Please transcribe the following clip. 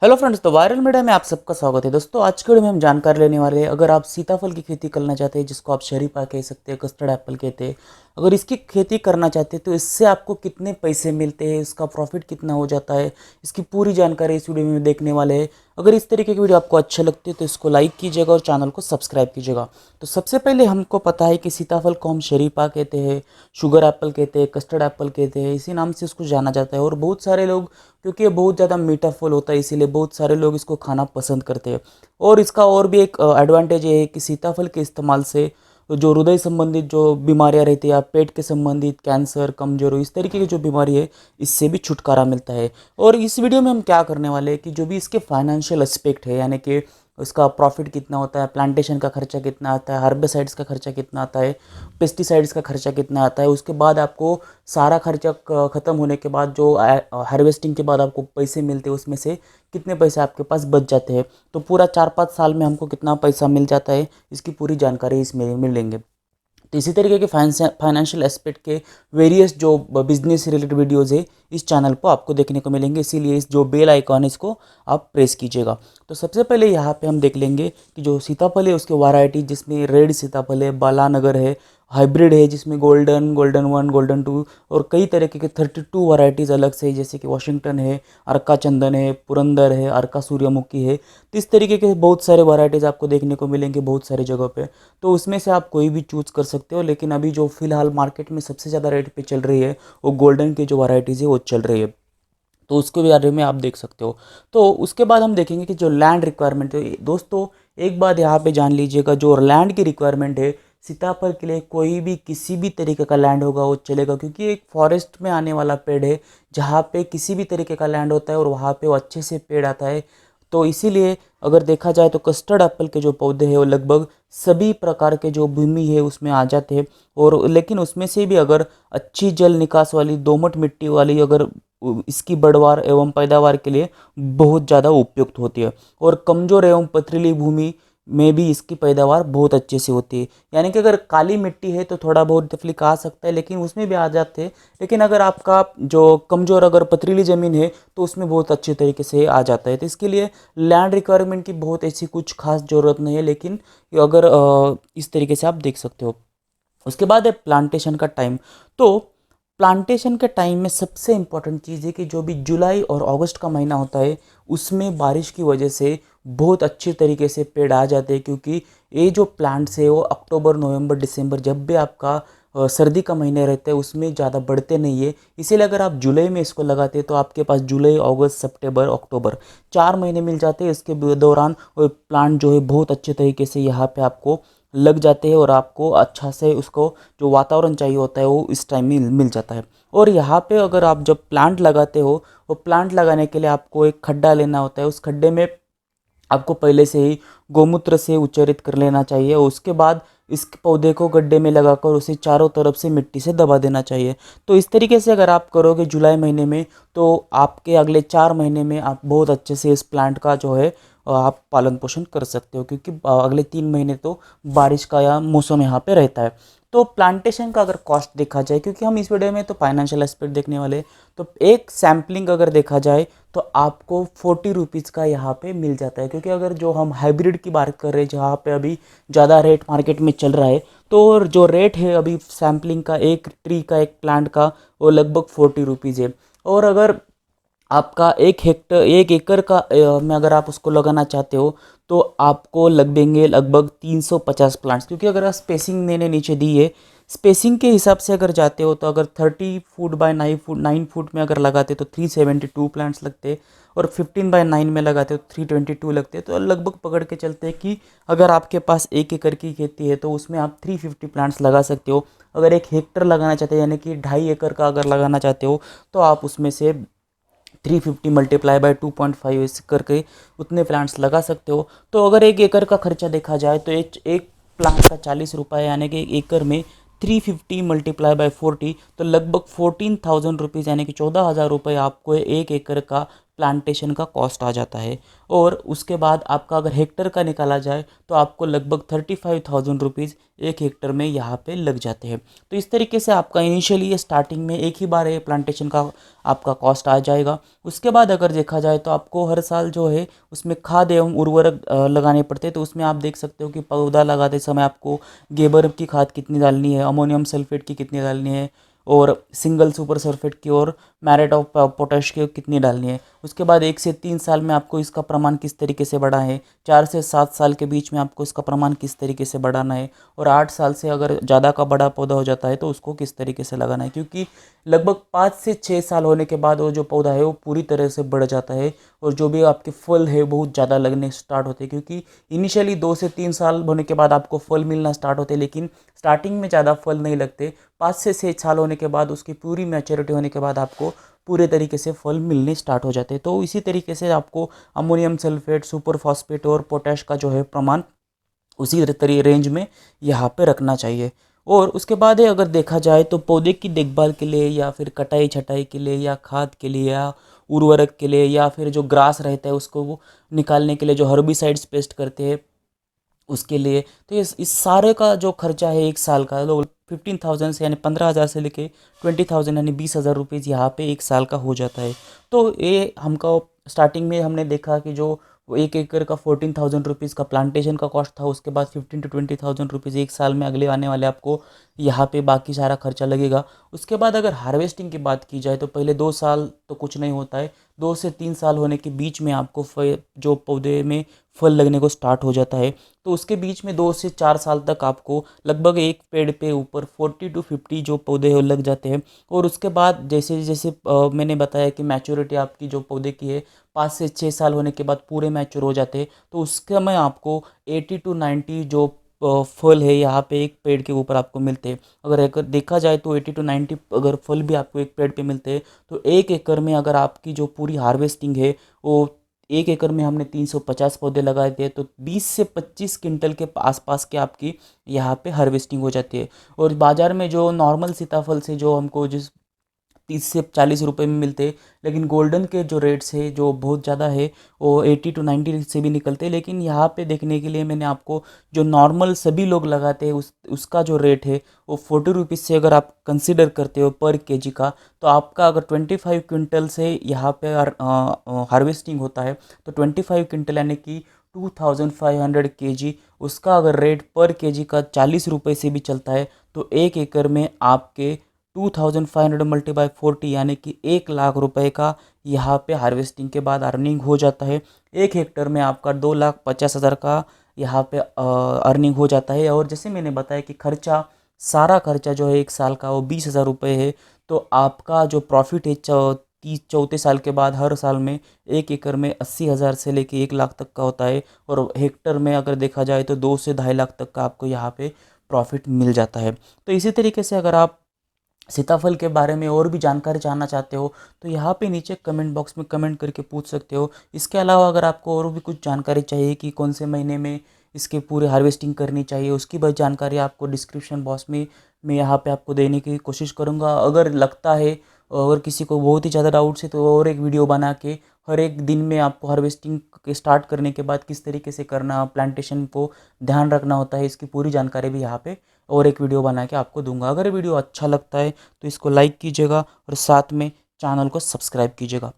Hello friends, तो viral media में आप सबका स्वागत है। दोस्तों, आज के वीडियो में हम जानकारी लेने वाले हैं। अगर आप सीताफल की खेती करना चाहते हैं, जिसको आप शरीफा कह सकते हैं, कस्टर्ड एप्पल कहते हैं, अगर इसकी खेती करना चाहते हैं तो इससे आपको कितने पैसे मिलते हैं, इसका प्रॉफिट कितना हो जाता है, इसकी पूरी जानकारी इस वीडियो में देखने वाले हैं। अगर इस तरीके की वीडियो आपको अच्छे लगती है तो इसको लाइक कीजिएगा और चैनल को सब्सक्राइब कीजिएगा। तो सबसे पहले हमको पता है कि सीताफल को हम शरीफा कहते हैं, शुगर एप्पल कहते हैं, कस्टर्ड एप्पल कहते हैं, इसी नाम से इसको जाना जाता है। और बहुत सारे लोग, क्योंकि ये बहुत ज़्यादा मीठा फल होता है, इसीलिए बहुत सारे लोग इसको खाना पसंद करते हैं। और इसका और भी एक एडवांटेज ये है कि सीताफल के इस्तेमाल से जो हृदय संबंधित जो बीमारियां रहती है या पेट के संबंधित कैंसर, कमजोरी, इस तरीके की जो बीमारी है, इससे भी छुटकारा मिलता है। और इस वीडियो में हम क्या करने वाले हैं कि जो भी इसके फाइनेंशियल एस्पेक्ट है, यानी कि उसका प्रॉफिट कितना होता है, प्लांटेशन का खर्चा कितना आता है, हार्बेसाइड्स का खर्चा कितना आता है, पेस्टिसाइड्स का खर्चा कितना आता है, उसके बाद आपको सारा खर्चा ख़त्म होने के बाद जो हार्वेस्टिंग के बाद आपको पैसे मिलते हैं, उसमें से कितने पैसे आपके पास बच जाते हैं, तो पूरा 4-5 साल में हमको कितना पैसा मिल जाता है, इसकी पूरी जानकारी इसमें मिलेंगे। तो इसी तरीके के फाइनेंशियल एस्पेक्ट के वेरियस जो बिजनेस रिलेटेड वीडियोस है, इस चैनल पर आपको देखने को मिलेंगे, इसीलिए इस जो बेल आइकॉन है इसको आप प्रेस कीजिएगा। तो सबसे पहले यहाँ पे हम देख लेंगे कि जो सीताफल है उसके वैरायटी, जिसमें रेड सीताफल है, बालानगर है, हाइब्रिड है जिसमें गोल्डन, गोल्डन 1, गोल्डन 2 और कई तरीके के 32 वैरायटीज़ अलग से, जैसे कि वाशिंगटन है, अर्का चंदन है, पुरंदर है, अर्का सूर्यमुखी है। तो इस तरीके के बहुत सारे वैरायटीज़ आपको देखने को मिलेंगे बहुत सारी जगह पे। तो उसमें से आप कोई भी चूज़ कर सकते हो, लेकिन अभी जो फिलहाल मार्केट में सबसे ज़्यादा रेट पे चल रही है वो गोल्डन की जो वैरायटीज़ है वो चल रही है। तो उसके बारे में आप देख सकते हो। तो उसके बाद हम देखेंगे कि जो लैंड रिक्वायरमेंट है, दोस्तों एक बात यहाँ पे जान लीजिएगा, जो लैंड की रिक्वायरमेंट है सीताफल के लिए, कोई भी किसी भी तरीके का लैंड होगा वो चलेगा, क्योंकि एक फॉरेस्ट में आने वाला पेड़ है, जहाँ पे किसी भी तरीके का लैंड होता है और वहाँ पे वो अच्छे से पेड़ आता है। तो इसीलिए अगर देखा जाए तो कस्टर्ड एप्पल के जो पौधे हैं वो लगभग सभी प्रकार के जो भूमि है उसमें आ जाते हैं। और लेकिन उसमें से भी अगर अच्छी जल निकास वाली दोमट मिट्टी वाली, अगर इसकी बढ़वार एवं पैदावार के लिए बहुत ज़्यादा उपयुक्त होती है। और कमज़ोर एवं पथरीली भूमि में भी इसकी पैदावार बहुत अच्छे से होती है। यानी कि अगर काली मिट्टी है तो थोड़ा बहुत तकलीफ आ सकता है, लेकिन उसमें भी आ जाते हैं। लेकिन अगर आपका जो कमज़ोर, अगर पथरीली ज़मीन है तो उसमें बहुत अच्छे तरीके से आ जाता है। तो इसके लिए लैंड रिक्वायरमेंट की बहुत ऐसी कुछ खास ज़रूरत नहीं है, लेकिन अगर इस तरीके से आप देख सकते हो। उसके बाद है प्लांटेशन का टाइम। तो प्लांटेशन के टाइम में सबसे इम्पॉर्टेंट चीज़ है कि जो भी जुलाई और अगस्त का महीना होता है, उसमें बारिश की वजह से बहुत अच्छे तरीके से पेड़ आ जाते हैं, क्योंकि ये जो प्लांट्स है वो अक्टूबर, नवंबर, दिसंबर, जब भी आपका सर्दी का महीने रहता है उसमें ज़्यादा बढ़ते नहीं है। इसीलिए अगर आप जुलाई में इसको लगाते हैं तो आपके पास जुलाई, अगस्त, सितंबर, अक्टूबर 4 महीने मिल जाते हैं। इसके दौरान वो प्लांट जो है बहुत अच्छे तरीके से यहाँ पे आपको लग जाते हैं और आपको अच्छा से उसको जो वातावरण चाहिए होता है वो इस टाइम में मिल जाता है। और यहाँ पे अगर आप जब प्लांट लगाते हो, वो प्लांट लगाने के लिए आपको एक खड्डा लेना होता है। उस खड्डे में आपको पहले से ही गोमूत्र से उच्चरित कर लेना चाहिए। उसके बाद इस पौधे को गड्ढे में लगाकर उसे चारों तरफ से मिट्टी से दबा देना चाहिए। तो इस तरीके से अगर आप करोगे जुलाई महीने में, तो आपके अगले 4 महीने में आप बहुत अच्छे से इस प्लांट का जो है आप पालन पोषण कर सकते हो, क्योंकि अगले 3 महीने तो बारिश का या मौसम यहाँ पे रहता है। तो प्लांटेशन का अगर कॉस्ट देखा जाए, क्योंकि हम इस वीडियो में तो फाइनेंशियल एस्पेक्ट देखने वाले हैं, तो एक सैम्पलिंग अगर देखा जाए तो आपको 40 रुपीज़ का यहाँ पे मिल जाता है। क्योंकि अगर जो हम हाइब्रिड की बात कर रहे हैं, जहाँ पे अभी ज़्यादा रेट मार्केट में चल रहा है, तो जो रेट है अभी सैम्पलिंग का, एक ट्री का, एक प्लांट का, वो लगभग 40 रुपीज़ है। और अगर आपका 1 एकड़ का में अगर आप उसको लगाना चाहते हो तो आपको लगेंगे लगभग 350 प्लांट्स, क्योंकि अगर आप स्पेसिंग मैंने नीचे दी है, स्पेसिंग के हिसाब से अगर जाते हो तो अगर 30 फुट बाय 9 फुट में अगर लगाते तो 372 प्लांट्स लगते, और 15 बाय 9 में लगाते तो 322 लगते। तो लगभग पकड़ के चलते हैं कि अगर आपके पास 1 एकड़ की खेती है तो उसमें आप 350 प्लांट्स लगा सकते हो। अगर 1 हेक्टर लगाना चाहते हो, यानी कि 2.5 एकड़ का अगर लगाना चाहते हो, तो आप उसमें से 350 मल्टीप्लाई बाय 2.5 ऐसे करके उतने प्लांट्स लगा सकते हो। तो अगर 1 एकड़ का खर्चा देखा जाए तो एक प्लांट का 40 रुपये, यानी कि 1 एकड़ में 350 मल्टीप्लाई बाय 40, तो लगभग 14,000 रुपीज़, यानी कि 14,000 रुपये आपको 1 एकड़ का प्लांटेशन का कॉस्ट आ जाता है। और उसके बाद आपका अगर हेक्टर का निकाला जाए तो आपको लगभग 35,000 रुपीज़ एक हेक्टर में यहाँ पे लग जाते हैं। तो इस तरीके से आपका इनिशियली ये स्टार्टिंग में एक ही बार ये प्लांटेशन का आपका कॉस्ट आ जाएगा। उसके बाद अगर देखा जाए तो आपको हर साल जो है उसमें खाद एवं उर्वरक लगाने पड़ते हैं। तो उसमें आप देख सकते हो कि पौधा लगाते समय आपको गोबर की खाद कितनी डालनी है, अमोनियम सल्फेट की कितनी डालनी है, और सिंगल सुपर सल्फेट की और मैरेट ऑफ पोटैश की कितनी डालनी है। उसके बाद 1 से 3 साल में आपको इसका प्रमाण किस तरीके से बढ़ा है, 4 से 7 साल के बीच में आपको इसका प्रमाण किस तरीके से बढ़ाना है, और 8 साल से अगर ज़्यादा का बड़ा पौधा हो जाता है तो उसको किस तरीके से लगाना है। क्योंकि लगभग 5 से 6 साल होने के बाद वो जो पौधा है वो पूरी तरह से बढ़ जाता है, और जो भी आपके फल है बहुत ज़्यादा लगने स्टार्ट होते हैं। क्योंकि इनिशियली 2 से 3 साल होने के बाद आपको फल मिलना स्टार्ट होते हैं, लेकिन स्टार्टिंग में ज़्यादा फल नहीं लगते। 5 से 6 साल होने के बाद उसकी पूरी मैच्योरिटी होने के बाद आपको पूरे तरीके से फल मिलने स्टार्ट हो जाते हैं। तो इसी तरीके से आपको अमोनियम सल्फेट, सुपर फॉस्फेट और पोटैश का जो है प्रमाण उसी रेंज में यहाँ पे रखना चाहिए। और उसके बाद है अगर देखा जाए तो पौधे की देखभाल के लिए या फिर कटाई छटाई के लिए या खाद के लिए या उर्वरक के लिए या फिर जो ग्रास रहता है उसको वो निकालने के लिए जो हर्बिसाइड्स पेस्ट करते हैं उसके लिए, तो इस सारे का जो खर्चा है एक साल का, तो 15,000 से यानी 15,000 से लेके 20,000 यानी 20,000 रुपीज़ यहाँ पे एक साल का हो जाता है। तो ये हमको स्टार्टिंग में हमने देखा कि जो वो 1 एकड़ का 14,000 रुपीज़ का प्लांटेशन का कॉस्ट था, उसके बाद 15 to 20,000 रुपीज़ एक साल में अगले आने वाले आपको यहाँ पे बाकी सारा खर्चा लगेगा। उसके बाद अगर हार्वेस्टिंग की बात की जाए तो पहले 2 साल तो कुछ नहीं होता है, 2 से 3 साल होने के बीच में आपको जो पौधे में फल लगने को स्टार्ट हो जाता है। तो उसके बीच में 2 से 4 साल तक आपको लगभग एक पेड़ पे ऊपर 40 to 50 जो पौधे हैं वो लग जाते हैं। और उसके बाद जैसे जैसे मैंने बताया कि मैच्योरिटी आपकी जो पौधे की है 5 से 6 साल होने के बाद पूरे मैच्योर हो जाते हैं, तो उसके में आपको 80 to 90 जो फल है यहाँ पे एक पेड़ के ऊपर आपको मिलते हैं। अगर देखा जाए तो 80 to 90 अगर फल भी आपको एक पेड़ पे मिलते हैं, तो 1 एकड़ में अगर आपकी जो पूरी हार्वेस्टिंग है वो 1 एकड़ में हमने 350 पौधे लगाए थे, तो 20 से 25 क्विंटल के आसपास के आपकी यहाँ पे हार्वेस्टिंग हो जाती है। और बाज़ार में जो नॉर्मल सीताफल से जो हमको जिस 30 से 40 रुपए में मिलते हैं, लेकिन गोल्डन के जो रेट्स है जो बहुत ज़्यादा है वो 80 to 90 से भी निकलते हैं। लेकिन यहाँ पे देखने के लिए मैंने आपको जो नॉर्मल सभी लोग लगाते हैं उसका जो रेट है वो 40 रुपीज़ से अगर आप कंसिडर करते हो पर केजी का, तो आपका अगर 25 क्विंटल से यहाँ पे हार्वेस्टिंग होता है तो 25 क्विंटल यानी कि 2,500 kg, उसका अगर रेट पर केजी का 40 रुपये से भी चलता है, तो 1 एकड़ में आपके 2,500 मल्टीप्लाई 40 यानी कि 1 लाख रुपए का यहाँ पे हार्वेस्टिंग के बाद अर्निंग हो जाता है। 1 हेक्टर में आपका 2,50,000 का यहाँ पे अर्निंग हो जाता है। और जैसे मैंने बताया कि खर्चा, सारा खर्चा जो है एक साल का वो 20,000 रुपये है। तो आपका जो प्रॉफिट है 34 साल के बाद हर साल में 1 एकड़ में 80,000 से लेके 1 लाख तक का होता है। और हेक्टर में अगर देखा जाए तो 2 से 2.5 लाख तक का आपको यहाँ पे प्रॉफिट मिल जाता है। तो इसी तरीके से अगर आप सीताफल के बारे में और भी जानकारी जानना चाहते हो तो यहाँ पे नीचे कमेंट बॉक्स में कमेंट करके पूछ सकते हो। इसके अलावा अगर आपको और भी कुछ जानकारी चाहिए कि कौन से महीने में इसके पूरे हार्वेस्टिंग करनी चाहिए, उसकी बस जानकारी आपको डिस्क्रिप्शन बॉक्स में मैं यहाँ पे आपको देने की कोशिश करूँगा। अगर लगता है, अगर किसी को बहुत ही ज़्यादा डाउट्स है तो और एक वीडियो बना के हर एक दिन में आपको हार्वेस्टिंग के स्टार्ट करने के बाद किस तरीके से करना, प्लांटेशन को ध्यान रखना होता है, इसकी पूरी जानकारी भी यहाँ पे और एक वीडियो बना के आपको दूंगा। अगर वीडियो अच्छा लगता है तो इसको लाइक कीजिएगा और साथ में चैनल को सब्सक्राइब कीजिएगा।